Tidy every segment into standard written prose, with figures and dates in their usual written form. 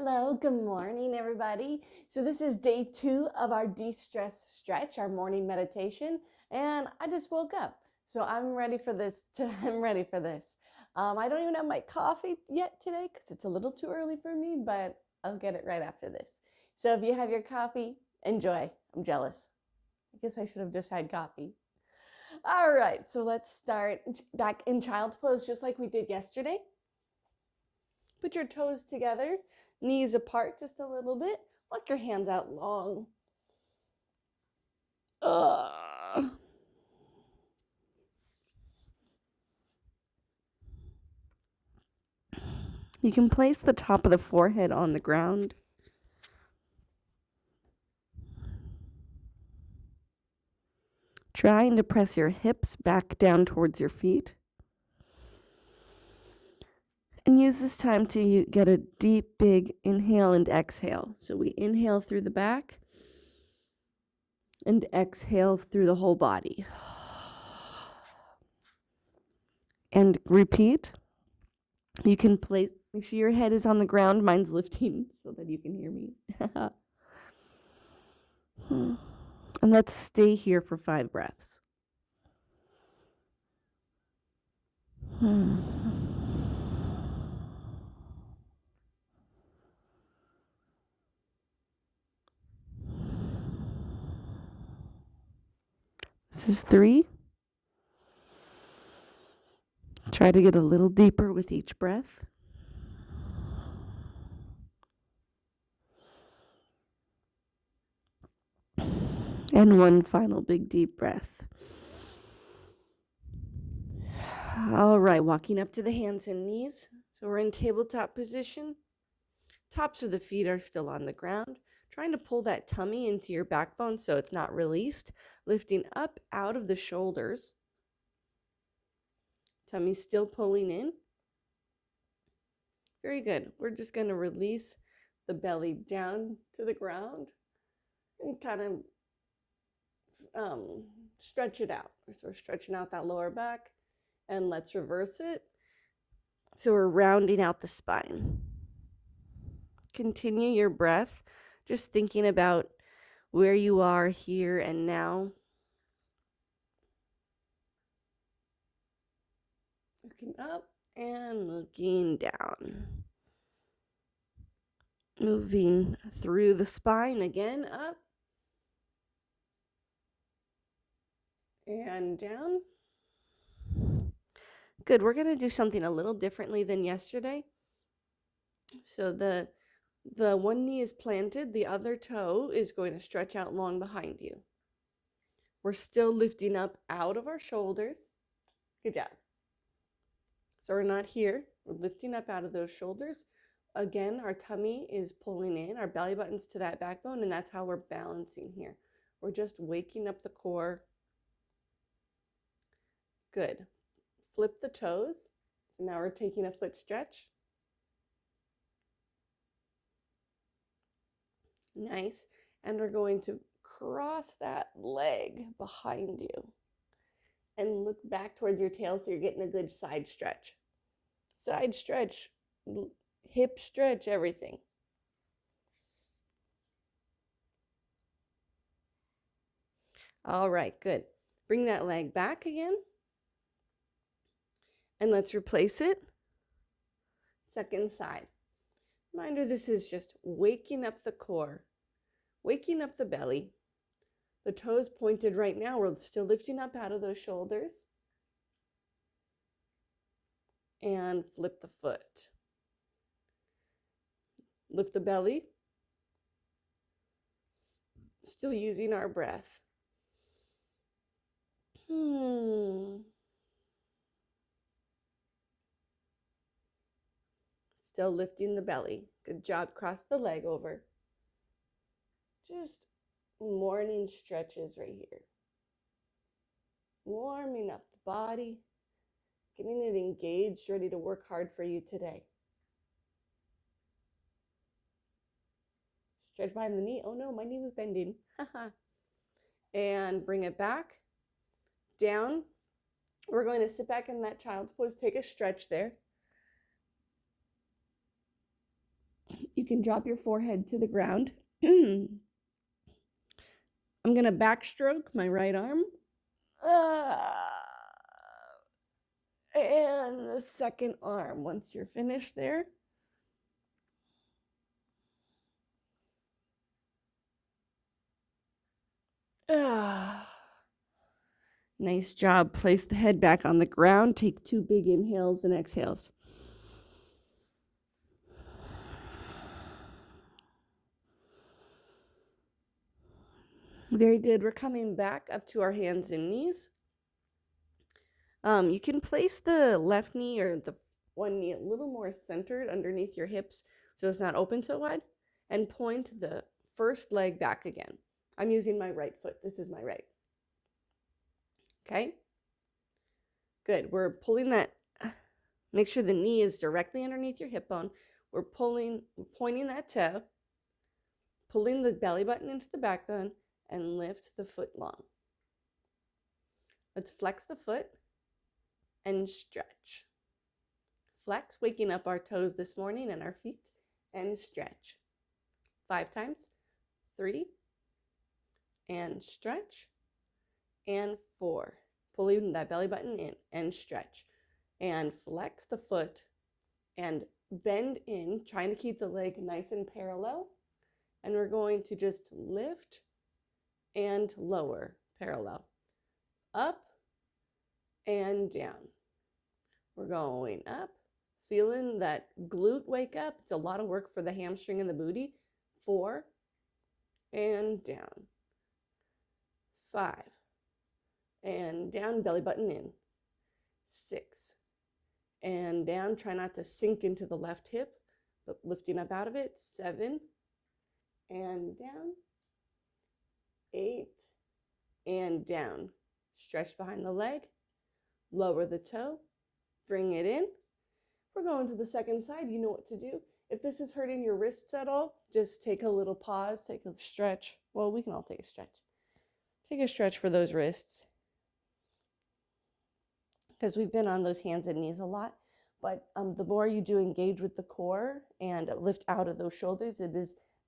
Hello, good morning, everybody. So this is day 2 of our de-stress stretch, our morning meditation, and I just woke up. So I'm ready for this. I'm ready for this. I don't even have my coffee yet today because it's a little too early for me, but I'll get it right after this. So if you have your coffee, enjoy. I'm jealous. I guess I should have just had coffee. All right, so let's start back in child's pose just like we did yesterday. Put your toes together, knees apart just a little bit. Walk your hands out long. You can place the top of the forehead on the ground. Trying to press your hips back down towards your feet. And use this time to get a deep, big inhale and exhale. So we inhale through the back and exhale through the whole body. And repeat. You can make sure your head is on the ground. Mine's lifting so that you can hear me. And let's stay here for 5 breaths. This is 3. Try to get a little deeper with each breath. And 1 final big deep breath. All right, walking up to the hands and knees. So we're in tabletop position. Tops of the feet are still on the ground. Trying to pull that tummy into your backbone so it's not released. Lifting up out of the shoulders. Tummy still pulling in. Very good. We're just going to release the belly down to the ground and kind of stretch it out. So we're stretching out that lower back, and let's reverse it. So we're rounding out the spine. Continue your breath, just thinking about where you are here and now. Looking up and looking down. Moving through the spine again, up and down. Good. We're going to do something a little differently than yesterday. So the one knee is planted, the other toe is going to stretch out long behind you. We're still lifting up out of our shoulders. Good job. So we're not here. We're lifting up out of those shoulders. Again, our tummy is pulling in, our belly button's to that backbone, and that's how we're balancing here. We're just waking up the core. Good. Flip the toes. So now we're taking a foot stretch. Nice. And we're going to cross that leg behind you and look back towards your tail so you're getting a good side stretch. Side stretch, hip stretch, everything. All right, good. Bring that leg back again. And let's replace it. Second side. Reminder, this is just waking up the core, waking up the belly. The toes pointed right now. We're still lifting up out of those shoulders. And flip the foot. Lift the belly. Still using our breath. Still lifting the belly. Good job. Cross the leg over. Just morning stretches right here. Warming up the body. Getting it engaged, ready to work hard for you today. Stretch behind the knee. Oh no, my knee was bending. And bring it back. Down. We're going to sit back in that child's pose. Take a stretch there. You can drop your forehead to the ground. I'm going to backstroke my right arm. And the second arm. Once you're finished there, nice job. Place the head back on the ground. Take 2 big inhales and exhales. Very good. We're coming back up to our hands and knees. You can place the left knee or the one knee a little more centered underneath your hips so it's not open so wide, and point the first leg back again. I'm using my right foot. This is my right. Okay? Good. We're pulling that. Make sure the knee is directly underneath your hip bone. We're pointing that toe, pulling the belly button into the backbone, and lift the foot long. Let's flex the foot and stretch. Flex, waking up our toes this morning and our feet, and stretch. 5 times. 3, and stretch, and 4. Pulling that belly button in and stretch, and flex the foot and bend in, trying to keep the leg nice and parallel. And we're going to just lift and lower parallel, up and down. We're going up, feeling that glute wake up. It's a lot of work for the hamstring and the booty. 4, and down. 5, and down, belly button in. 6, and down. Try not to sink into the left hip, but lifting up out of it. 7, and down. 8, and down. Stretch behind the leg. Lower the toe. Bring it in. We're going to the second side. You know what to do. If this is hurting your wrists at all, just take a little pause, take a stretch. Well, we can all take a stretch. Take a stretch for those wrists, because we've been on those hands and knees a lot. But the more you do engage with the core and lift out of those shoulders,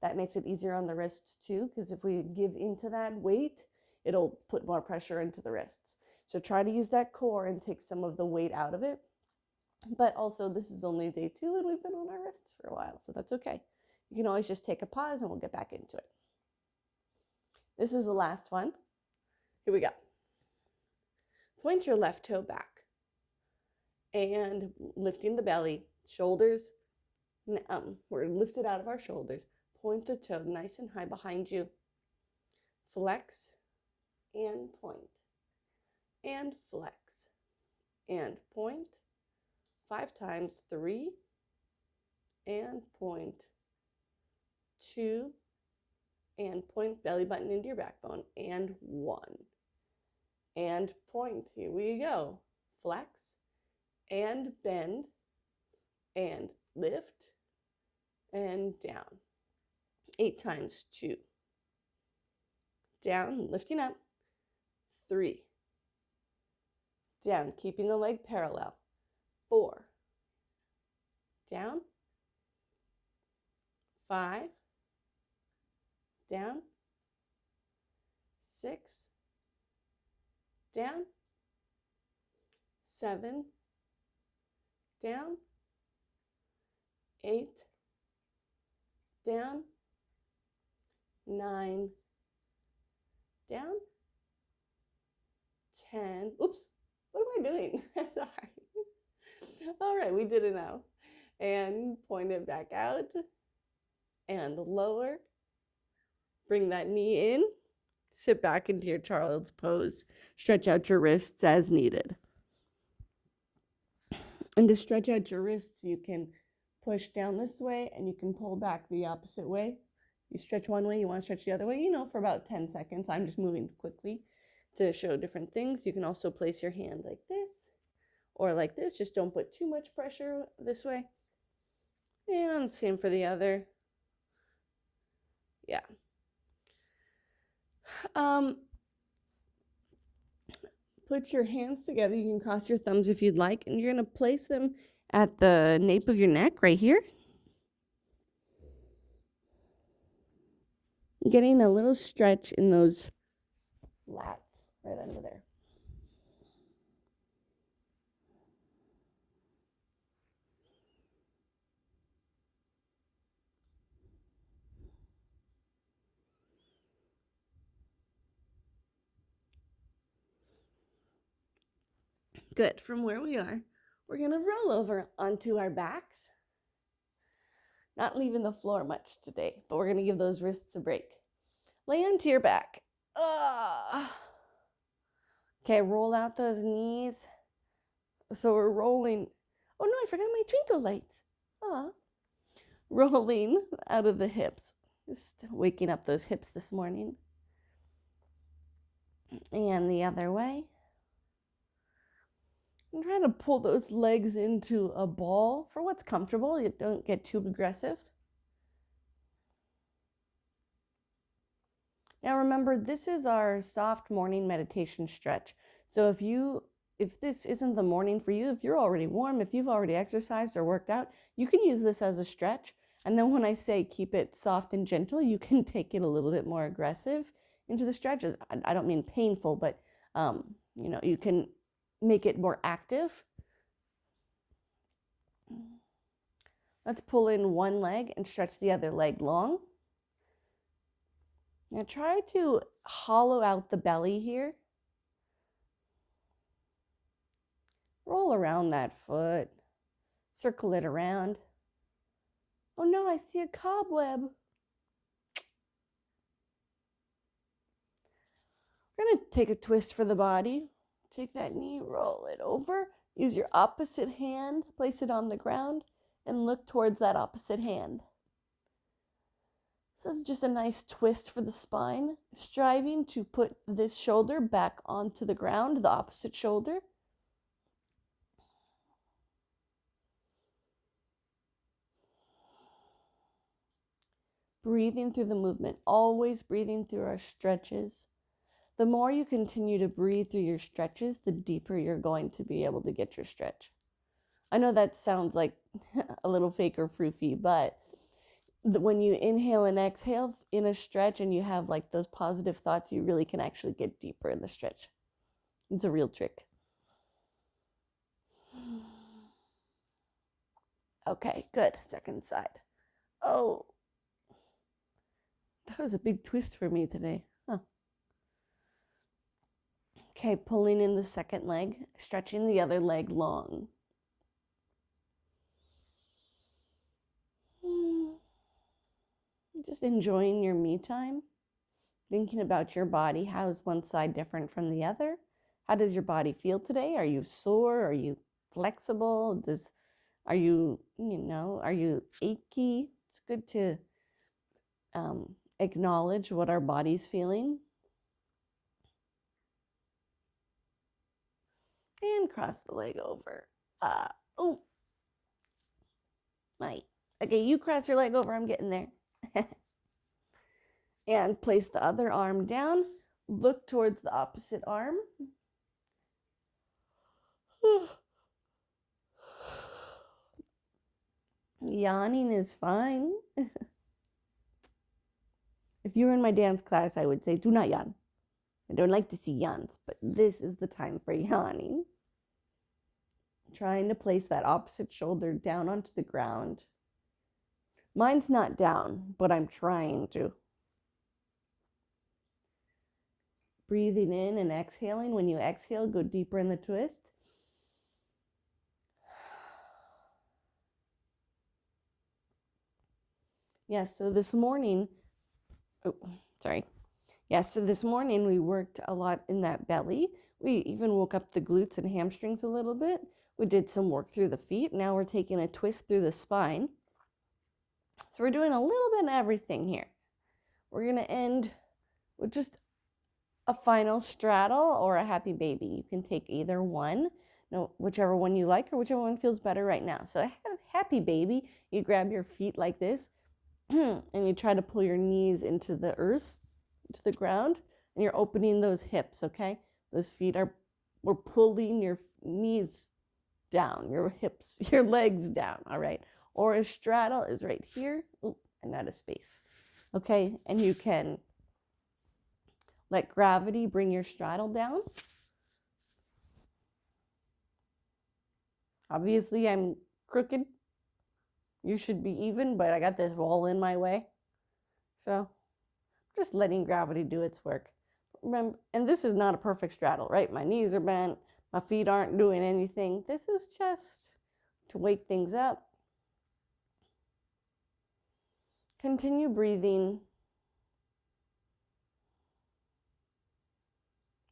that makes it easier on the wrists too, because if we give into that weight, it'll put more pressure into the wrists. So try to use that core and take some of the weight out of it. But also, this is only day 2 and we've been on our wrists for a while, so that's okay. You can always just take a pause and we'll get back into it. This is the last one. Here we go. Point your left toe back and lifting the belly, shoulders, we're lifted out of our shoulders. Point the toe nice and high behind you. Flex and point, and flex and point. 5 times. 3, and point. 2, and point, belly button into your backbone, and 1, and point. Here we go. Flex and bend and lift and down. 8 times. 2, down, lifting up. 3, down, keeping the leg parallel. 4, down. 5, down. 6, down. 7, down. 8, down. 9, down. 10. Oops, what am I doing? Sorry. All right, we did it now. And point it back out and lower. Bring that knee in. Sit back into your child's pose. Stretch out your wrists as needed. And to stretch out your wrists, you can push down this way and you can pull back the opposite way. You stretch one way, you want to stretch the other way, for about 10 seconds. I'm just moving quickly to show different things. You can also place your hand like this or like this. Just don't put too much pressure this way. And same for the other. Yeah. Put your hands together. You can cross your thumbs if you'd like, and you're going to place them at the nape of your neck right here. Getting a little stretch in those lats right under there. Good. From where we are, we're going to roll over onto our backs. Not leaving the floor much today, but we're going to give those wrists a break. Lay onto your back. Okay, roll out those knees. So we're rolling. Oh no, I forgot my twinkle lights. Rolling out of the hips. Just waking up those hips this morning. And the other way. And try to pull those legs into a ball for what's comfortable. You don't get too aggressive. Now remember, this is our soft morning meditation stretch. So if this isn't the morning for you, if you're already warm, if you've already exercised or worked out, you can use this as a stretch. And then when I say keep it soft and gentle, you can take it a little bit more aggressive into the stretches. I don't mean painful, but you can make it more active. Let's pull in one leg and stretch the other leg long. Now try to hollow out the belly here. Roll around that foot. Circle it around. Oh no, I see a cobweb. We're going to take a twist for the body. Take that knee, roll it over. Use your opposite hand, place it on the ground, and look towards that opposite hand. So this is just a nice twist for the spine, striving to put this shoulder back onto the ground, the opposite shoulder. Breathing through the movement, always breathing through our stretches. The more you continue to breathe through your stretches, the deeper you're going to be able to get your stretch. I know that sounds like a little fake or froofy, but when you inhale and exhale in a stretch and you have like those positive thoughts, you really can actually get deeper in the stretch. It's a real trick. Okay, good. Second side. Oh, that was a big twist for me today. Okay, pulling in the second leg, stretching the other leg long. Just enjoying your me time, thinking about your body. How is one side different from the other? How does your body feel today? Are you sore? Are you flexible? Are you achy? It's good to acknowledge what our body's feeling. And cross the leg over. Okay, you cross your leg over. I'm getting there. And place the other arm down. Look towards the opposite arm. Yawning is fine. If you were in my dance class, I would say, do not yawn. I don't like to see yawns, but this is the time for yawning. Trying to place that opposite shoulder down onto the ground. Mine's not down, but I'm trying to. Breathing in and exhaling. When you exhale, go deeper in the twist. Yes, so this morning, so this morning we worked a lot in that belly. We even woke up the glutes and hamstrings a little bit. We did some work through the feet. Now we're taking a twist through the spine. So we're doing a little bit of everything here. We're going to end with just a final straddle or a happy baby. You can take either one, whichever one you like or whichever one feels better right now. So a happy baby, you grab your feet like this and you try to pull your knees into the earth, to the ground, and you're opening those hips, okay? Those feet we're pulling your knees down, your hips, your legs down, all right? Or a straddle is right here. I'm out of space. Okay, and you can let gravity bring your straddle down. Obviously, I'm crooked. You should be even, but I got this wall in my way. So just letting gravity do its work. Remember, and this is not a perfect straddle, right? My knees are bent. My feet aren't doing anything. This is just to wake things up. Continue breathing.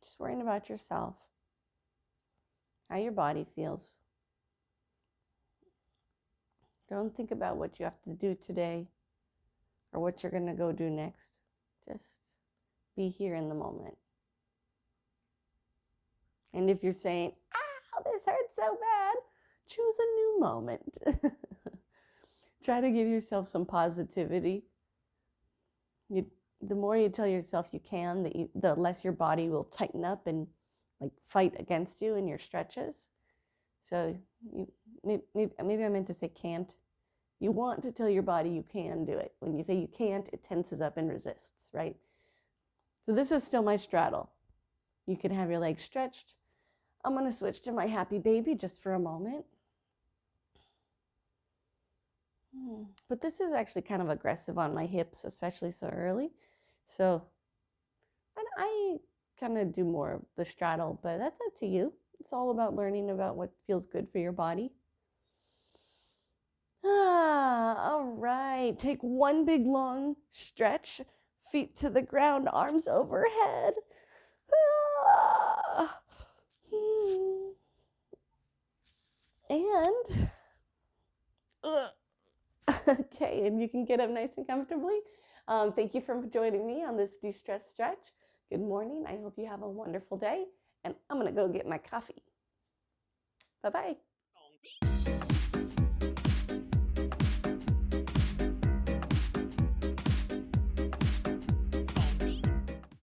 Just worrying about yourself, how your body feels. Don't think about what you have to do today or what you're going to go do next. Just be here in the moment. And if you're saying, ow, this hurts so bad, choose a new moment. Try to give yourself some positivity. The more you tell yourself you can, the less your body will tighten up and like fight against you in your stretches. So maybe I meant to say can't. You want to tell your body you can do it. When you say you can't, it tenses up and resists, right? So this is still my straddle. You can have your legs stretched. I'm going to switch to my happy baby just for a moment. But this is actually kind of aggressive on my hips, especially so early. So, and I kind of do more of the straddle, but that's up to you. It's all about learning about what feels good for your body. All right. Take one big long stretch, feet to the ground, arms overhead. And okay, and you can get up nice and comfortably. Thank you for joining me on this de-stress stretch. Good morning. I hope you have a wonderful day, and I'm going to go get my coffee. Bye-bye.